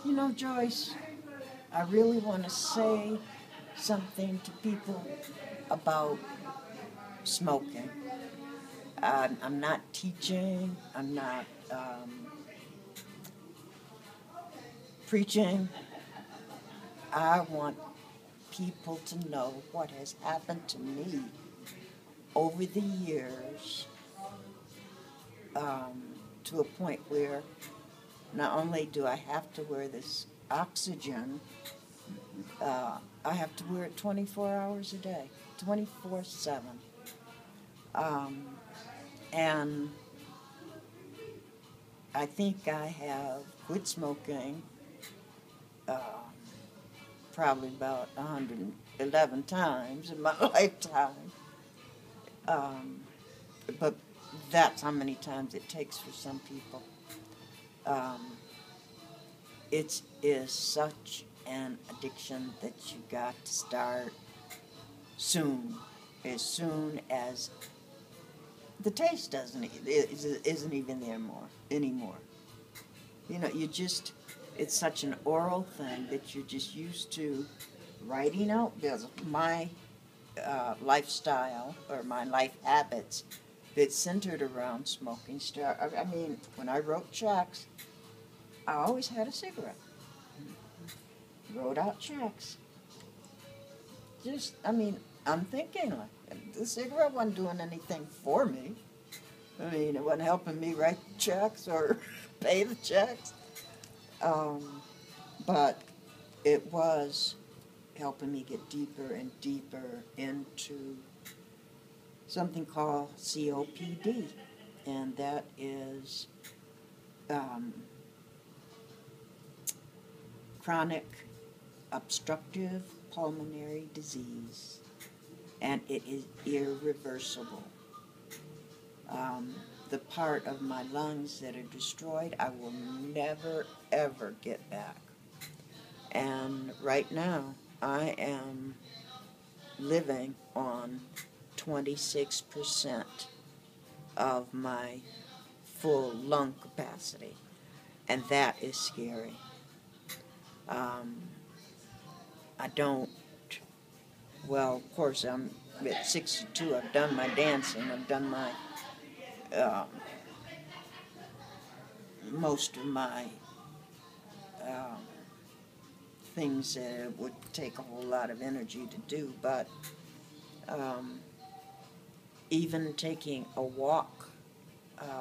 You know, Joyce, I really want to say something to people about smoking. I'm not teaching, I'm not preaching. I want people to know what has happened to me over the years, um, to a point where not only do I have to wear this oxygen, I have to wear it 24 hours a day, 24/7. Um, and I think I have quit smoking uh, probably about 111 times in my lifetime. Um, but that's how many times it takes for some people. Um, it is such an addiction that you got to start as soon as the taste isn't even there anymore. You know, it's such an oral thing that you're just used to writing out bills. My lifestyle or my life habits that centered around smoking. I mean, when I wrote checks, I always had a cigarette. Wrote out checks. I mean, I'm thinking like the cigarette wasn't doing anything for me. I mean, it wasn't helping me write checks or pay the checks. But it was helping me get deeper and deeper into something called COPD, and that is um, chronic obstructive pulmonary disease, and it is irreversible. The part of my lungs that are destroyed, I will never, ever get back. And right now, I am living on 26% of my full lung capacity, and that is scary. I don't, well, of course, I'm at 62, I've done my dancing, I've done my, um, most of my um, things that would take a whole lot of energy to do, but um, even taking a walk,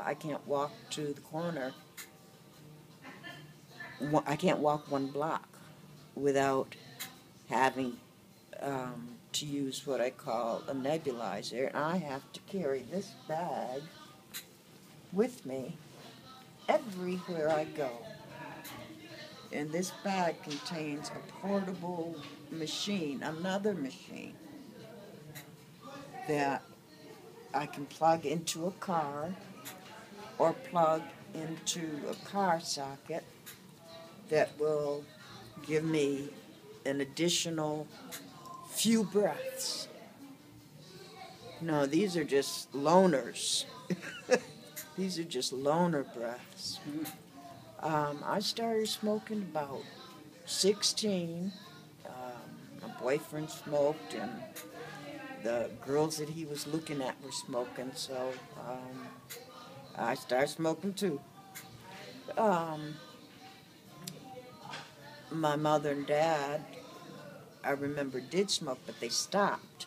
I can't walk to the corner, I can't walk 1 block without having to use what I call a nebulizer, and I have to carry this bag with me everywhere I go. And this bag contains a portable machine, another machine, that I can plug into a car or plug into a car socket that will give me an additional few breaths. No, these are just loners. These are just loner breaths. I started smoking about 16. My boyfriend smoked, and the girls that he was looking at were smoking, so I started smoking too. Um, my mother and dad, I remember, did smoke, but they stopped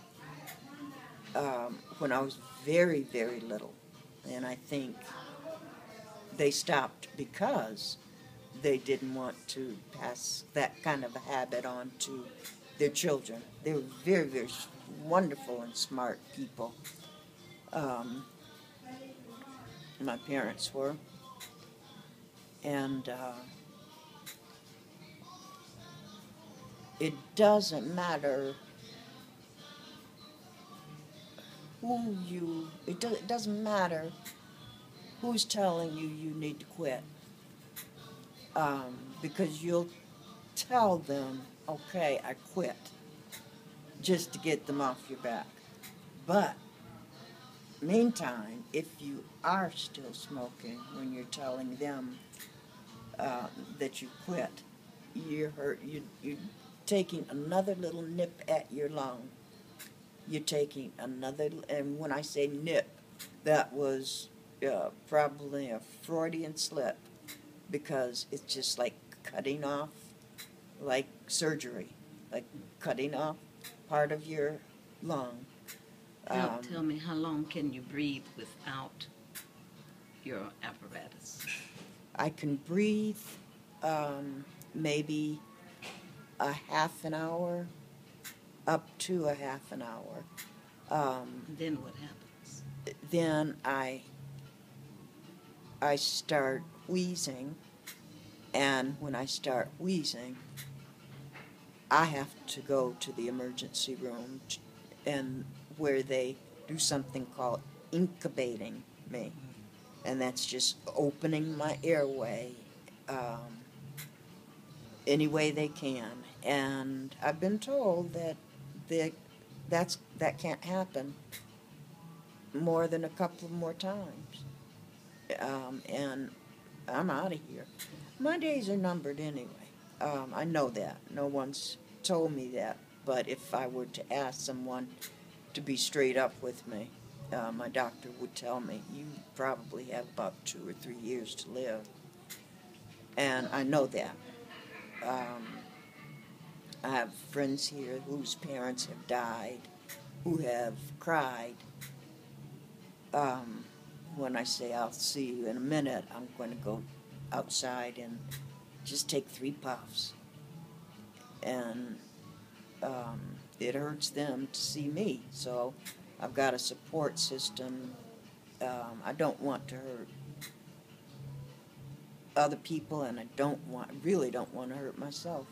when I was very, very little. And I think they stopped because they didn't want to pass that kind of a habit on to their children. They were very, very wonderful and smart people. My parents were. And it doesn't matter it doesn't matter who's telling you you need to quit. Because you'll tell them, okay, I quit, just to get them off your back. But meantime, if you are still smoking when you're telling them that you quit, you're hurt. You're taking another little nip at your lung. You're taking another, and when I say nip, that was probably a Freudian slip, because it's just like cutting off, like surgery, like cutting off part of your lung. Tell me, how long can you breathe without your apparatus? I can breathe maybe a half an hour, up to a half an hour. Then what happens? Then I start wheezing, and when I start wheezing, I have to go to the emergency room, and where they do something called incubating me, and that's just opening my airway any way they can. And I've been told that that can't happen more than a couple of more times, and I'm out of here. My days are numbered anyway. I know that. No one's told me that. But if I were to ask someone to be straight up with me, my doctor would tell me, you probably have about 2 or 3 years to live. And I know that. I have friends here whose parents have died, who have cried. When I say I'll see you in a minute, I'm going to go outside and just take 3 puffs. And it hurts them to see me, so I've got a support system. I don't want to hurt other people, and I really don't want to hurt myself.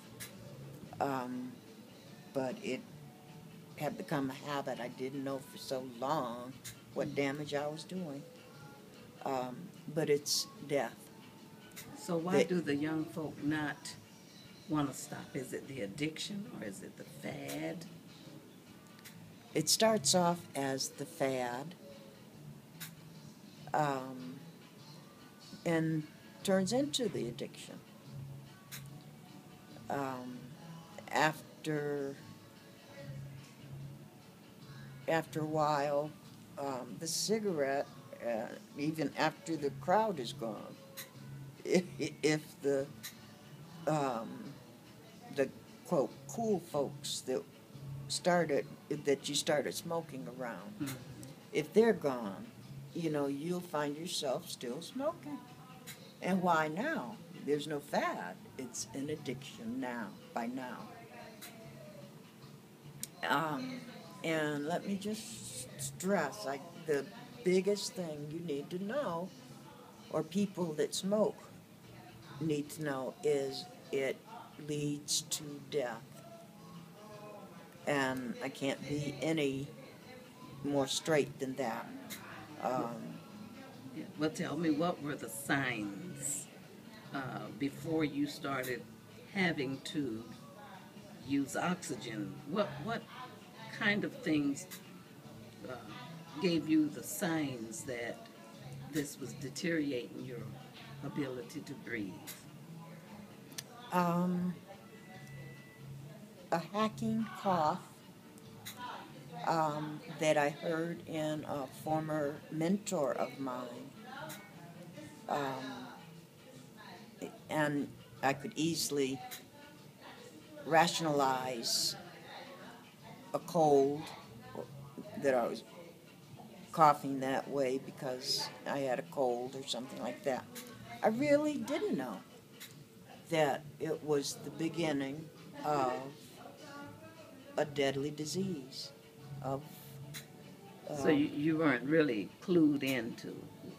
But it had become a habit. I didn't know for so long what damage I was doing. But it's death. So why do the young folk not want to stop? Is it the addiction, or is it the fad? It starts off as the fad, and turns into the addiction. After a while, the cigarette, even after the crowd is gone, if the quote cool folks that you started smoking around, Mm-hmm. if they're gone, you'll find yourself still smoking. And why now? There's no fad. It's an addiction now, by now. And let me just stress, the biggest thing you need to know, or people that smoke need to know, is it leads to death. And I can't be any more straight than that. Well, tell me, what were the signs before you started having to use oxygen? What kind of things gave you the signs that this was deteriorating your ability to breathe? A hacking cough that I heard in a former mentor of mine. And I could easily rationalize a cold, that I was coughing that way because I had a cold or something like that. I really didn't know that it was the beginning of a deadly disease. So you weren't really clued into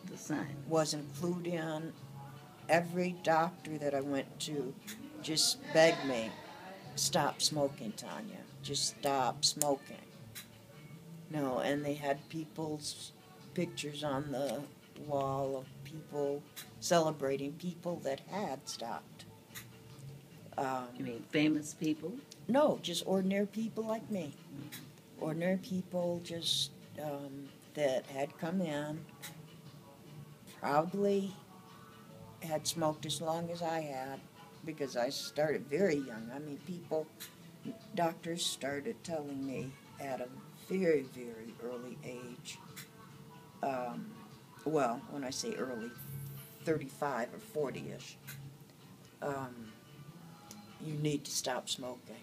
the signs? Wasn't clued in. Every doctor that I went to just begged me, stop smoking, Tanya. Just stop smoking. No, and they had people's pictures on the wall of people celebrating people that had stopped. You mean famous people? No, just ordinary people like me. Ordinary people just that had come in, probably had smoked as long as I had, because I started very young. I mean, doctors started telling me at a very, very early age. Um, well, when I say early, 35 or 40-ish. Um, you need to stop smoking.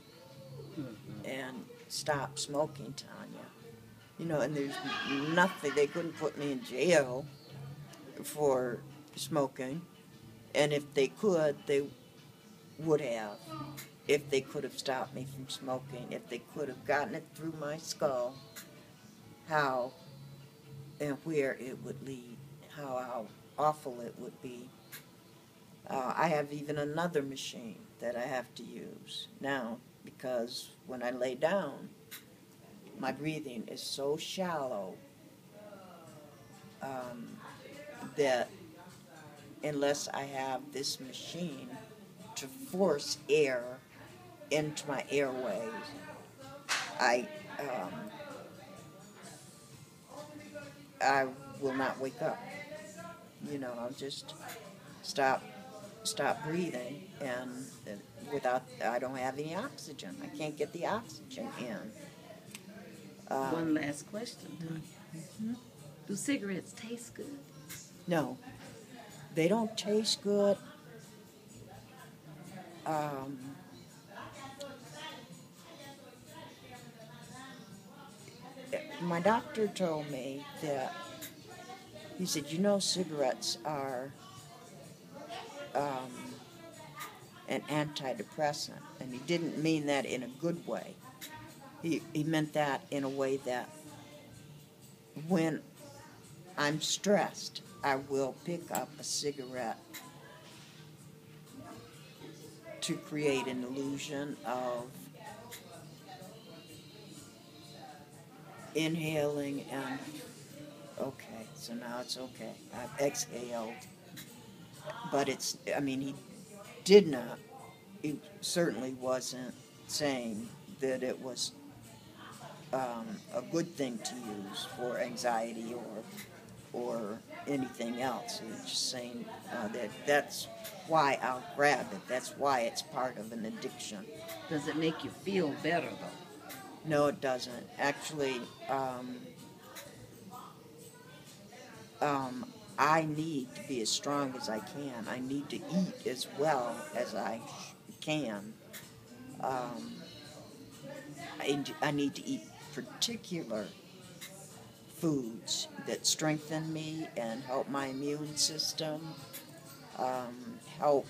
And stop smoking, Tanya. You know, and there's nothing, they couldn't put me in jail for smoking. And if they could, they would have. If they could have stopped me from smoking, if they could have gotten it through my skull, how and where it would lead, how awful it would be. I have even another machine that I have to use now because when I lay down, my breathing is so shallow um, that unless I have this machine to force air into my airways, I um, I will not wake up. You know, I'll just stop breathing, and without I don't have any oxygen. I can't get the oxygen in. One last question, Tanya. Mm-hmm. Do cigarettes taste good? No, they don't taste good. Um, my doctor told me that he said, you know, cigarettes are um, an antidepressant, and he didn't mean that in a good way. He meant that in a way that when I'm stressed, I will pick up a cigarette to create an illusion of inhaling and okay, so now it's okay. I've exhaled. But I mean, he certainly wasn't saying that it was a good thing to use for anxiety or anything else. He was just saying that that's why I'll grab it. That's why it's part of an addiction. Does it make you feel better, though? No, it doesn't. Actually, I need to be as strong as I can. I need to eat as well as I can. Um, I need to eat particular foods that strengthen me and help my immune system, help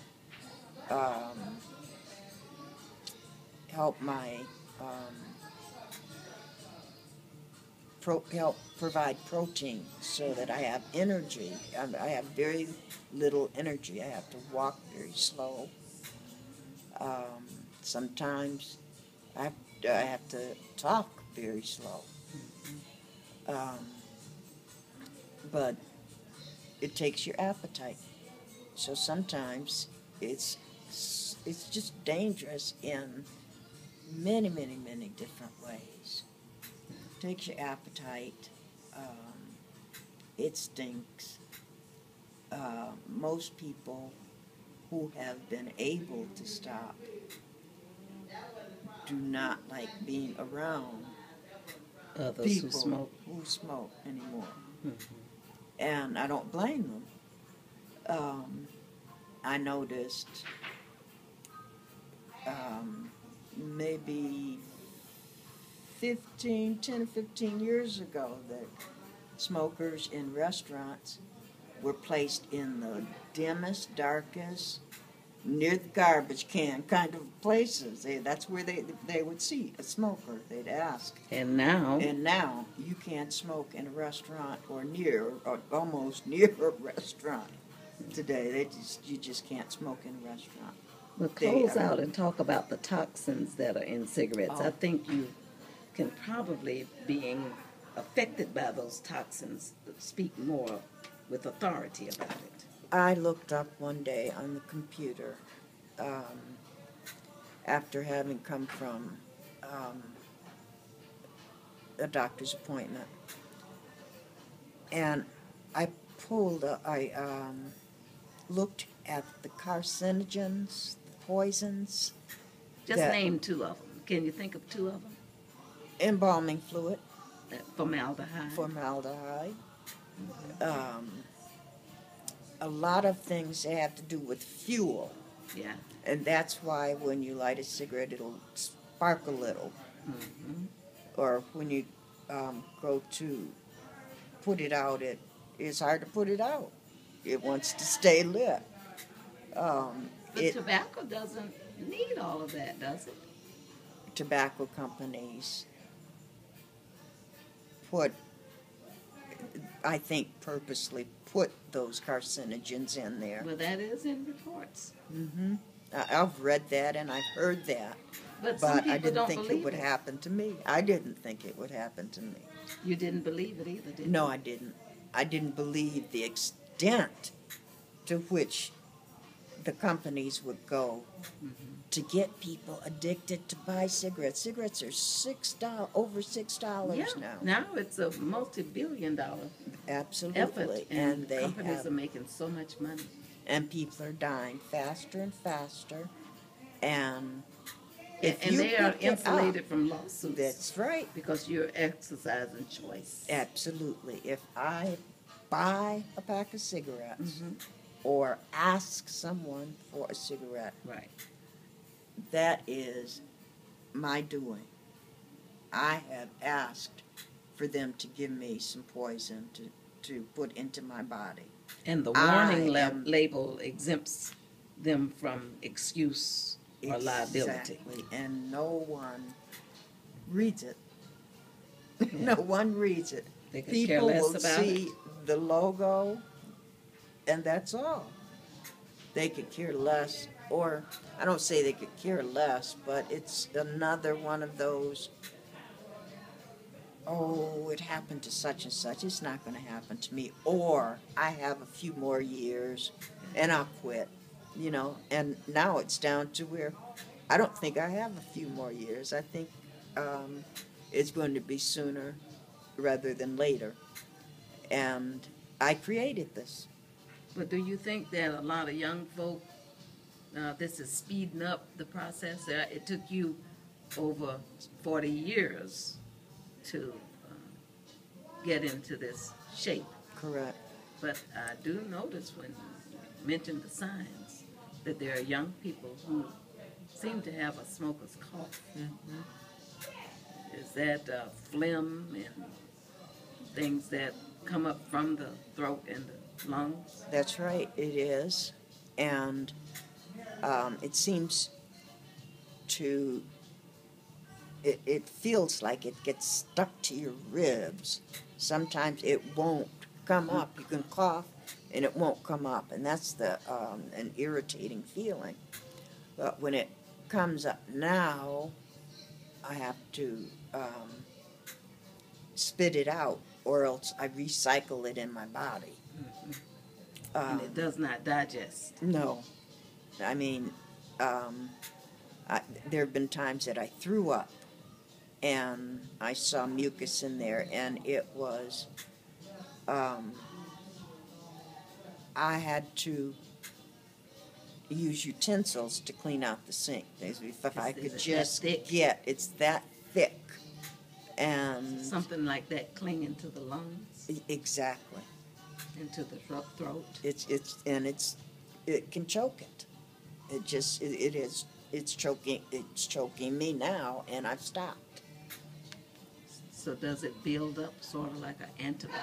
help my help provide protein so that I have energy. I have very little energy. I have to walk very slow. Sometimes I have to talk very slow. Um, but it takes your appetite. So sometimes it's just dangerous in many, many, many different ways. It takes your appetite. It stinks. Most people who have been able to stop do not like being around Others people who smoke anymore. Mm-hmm. And I don't blame them. I noticed maybe 10 or 15 years ago that smokers in restaurants were placed in the dimmest, darkest, near the garbage can kind of places. That's where they would see a smoker. They'd ask. And now You can't smoke in a restaurant or almost near a restaurant today. You just can't smoke in a restaurant. we'll close out and talk about the toxins that are in cigarettes. I think you can probably, being affected by those toxins, speak more with authority about it. I looked up one day on the computer after having come from a doctor's appointment, and I looked at the carcinogens, poisons. Just that- name two of them. Can you think of two of them? Embalming fluid, Formaldehyde. formaldehyde. A lot of things that have to do with fuel. Yeah. And that's why when you light a cigarette, it'll spark a little. Or when you go to put it out, it's hard to put it out. It wants to stay lit. But tobacco doesn't need all of that, does it? Tobacco companies put, I think, purposely put those carcinogens in there. Well, that is in reports. I've read that and I've heard that, But some people I didn't don't think it believe would happen to me. I didn't think it would happen to me. You didn't believe it either, did you? No, I didn't. I didn't believe the extent to which the companies would go to get people addicted to buy cigarettes. Cigarettes are $6, over $6 Yeah. now. Now it's a multi-billion-dollar Absolutely. effort, and they companies have, are making so much money. and people are dying faster and faster. And if And you they are pick it up- insulated from lawsuits. That's right. Because you're exercising choice. Absolutely. If I buy a pack of cigarettes Mm-hmm. or ask someone for a cigarette, Right. that is my doing. I have asked for them to give me some poison to put into my body. And the I warning am- label exempts them from excuse or liability. Exactly. And no one reads it. No one reads it. They could care People less will about see the logo, and that's all. They could care less, or I don't say they could care less, but it's another one of those, oh, it happened to such and such, it's not going to happen to me, or I have a few more years and I'll quit, you know. And now it's down to where I don't think I have a few more years. I think it's going to be sooner rather than later. And I created this. But do you think that a lot of young folk, this is speeding up the process? It took you over 40 years to get into this shape. Correct. But I do notice when you mention the signs that there are young people who seem to have a smoker's cough. Is that phlegm and things that come up from the throat and the lungs? That's right, it is. And it seems to, it feels like it gets stuck to your ribs. Sometimes it won't come up. You can cough and it won't come up. And that's an irritating feeling. But when it comes up now, I have to spit it out, or else I recycle it in my body. And it does not digest. No. I mean, there have been times that I threw up and I saw mucus in there, and it was, I had to use utensils to clean out the sink. If I Is could it that just thick? it's that thick. And Something like that clinging to the lungs, exactly. into the throat. It can choke it. It's choking me now, and I've stopped. So does it build up sort of like an antibody?